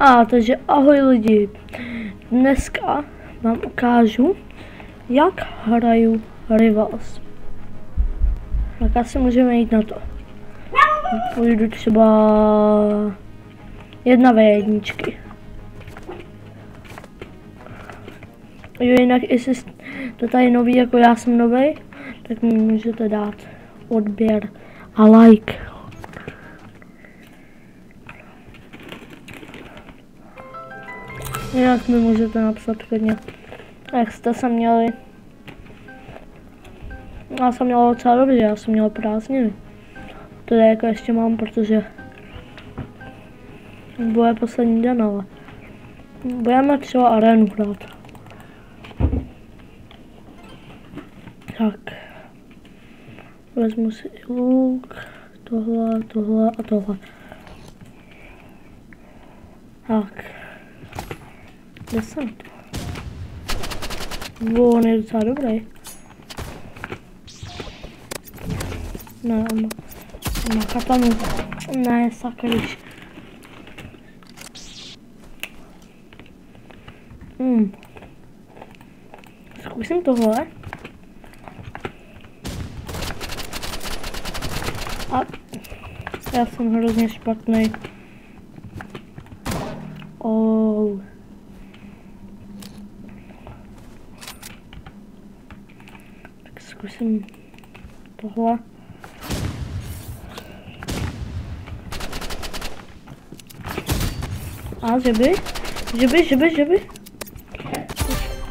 Takže ahoj lidi, dneska vám ukážu, jak hraju Rivals. Tak asi můžeme jít na to. Půjdu třeba 1v1. Jo, jinak jestli to tady nový, jako já jsem nový, tak mi můžete dát odběr a like. Jinak mi můžete napsat klidně, jak jste se měli. Já jsem měla docela dobře, já jsem měla prázdniny. Teda jako ještě mám, protože bude poslední den, ale budeme třeba arénu hrát. Tak. Vezmu si luk, tohle a tohle. Tak. Kde jsem to? On je docela dobrý. Ne, on má katanu. Ne, sakryš. Zkusím tohle. A já jsem hrozně špatný. Oh. Tak zkusím tohle. A že by?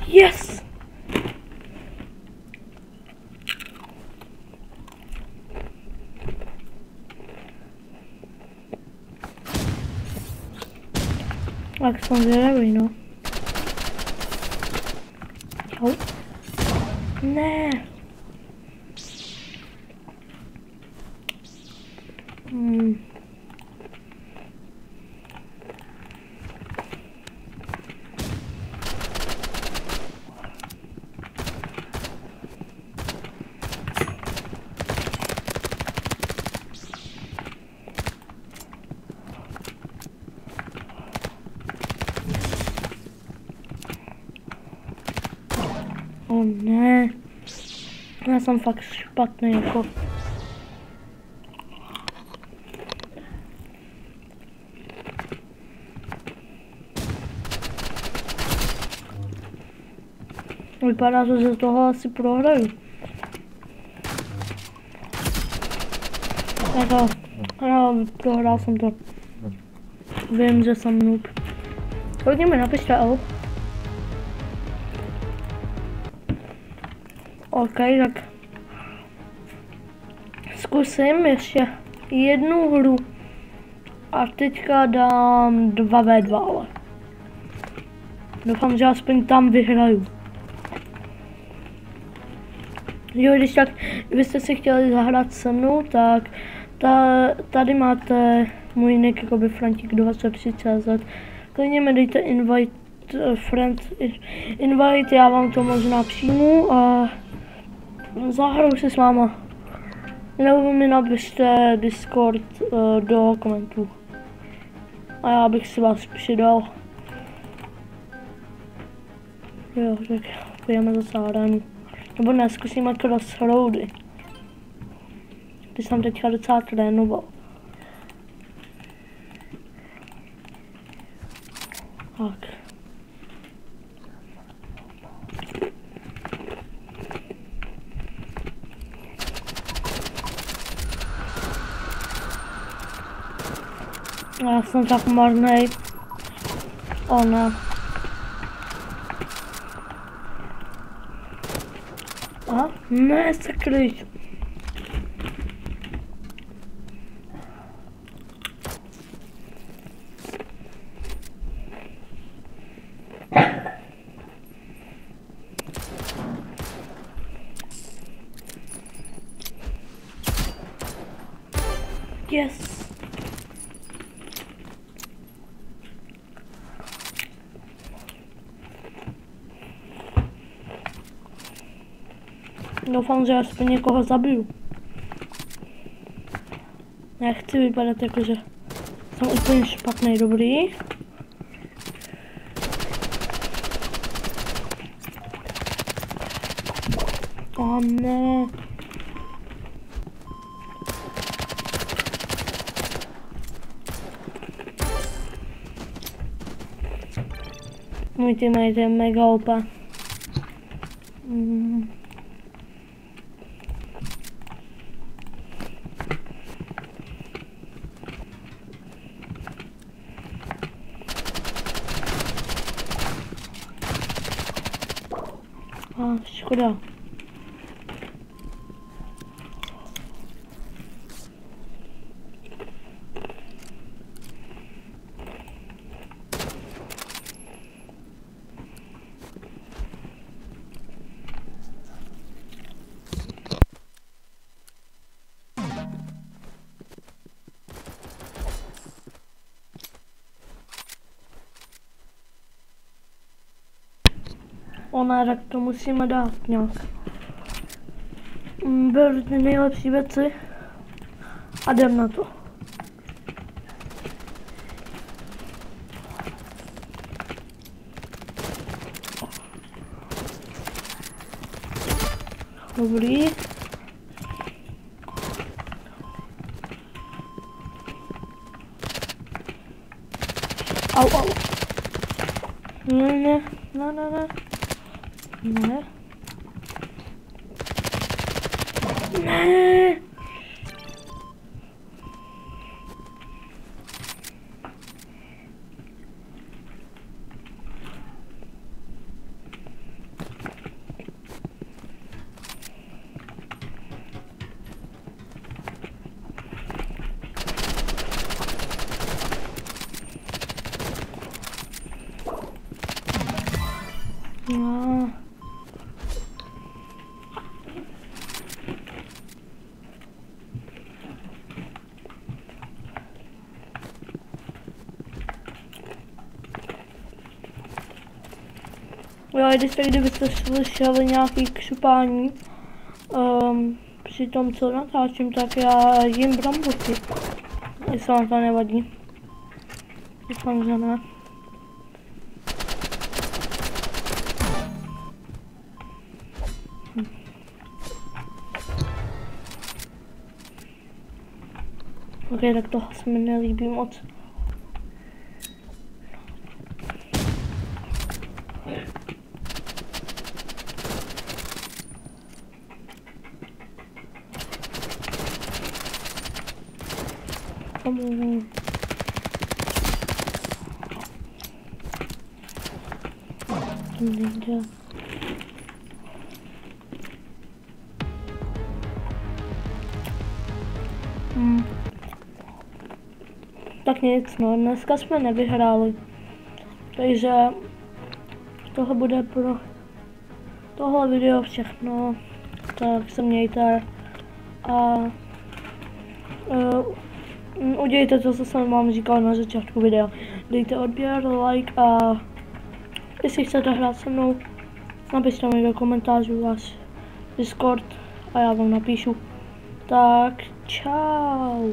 Yes! Tak jsem zvědavý, no. Au. Ne. O ne, já jsem fakt špatný, jako. Vypadá to, že toho asi prohraju. Jako, no, prohrál jsem to. Vím, že jsem noob. Hodně mi napište, ahoj. OK, tak zkusím ještě jednu hru a teďka dám 2v2, ale doufám, že aspoň tam vyhraju. Jo, když tak, kdybyste si chtěli zahrát se mnou, tak tady máte můj nick, jakoby Frantík23cz. Klidně mi dejte invite, já vám to možná přijmu a zahraju se s váma. Nebo mi napište Discord do komentů. A já bych si vás přidal. Jo, tak půjdeme zase arénu. Nebo ne, zkusíme crossroady. Ty jsem teďka docela trénoval. Tak. Já jsem tak marnej. O ne. A? Ne, sakryš. Yes. Doufám, že aspoň někoho zabiju. Já chci vypadat jako, že jsem úplně špatný, dobrý. Oh ne. Můj teammate je mega OP. Škoda. Ona, tak to musíme dát nějak. Beru ty nejlepší věci a jdem na to. Dobrý. Au. Ne. Ne. No. Jo, kdybyste slyšeli nějaký křupání při tom, co natáčím, tak já jím bramboty. Jestli vám to nevadí. Doufám, že ne. Ok, tak to se mi nelíbí moc. Nejde. Tak nic, no, dneska jsme nevyhráli. Takže tohle bude pro tohle video všechno. Tak se mějte a udělejte to, co jsem vám říkal na začátku videa. Dejte odběr, like a jestli chcete hrát se mnou, napište mi do komentářů váš Discord a já vám napíšu. Tak čau.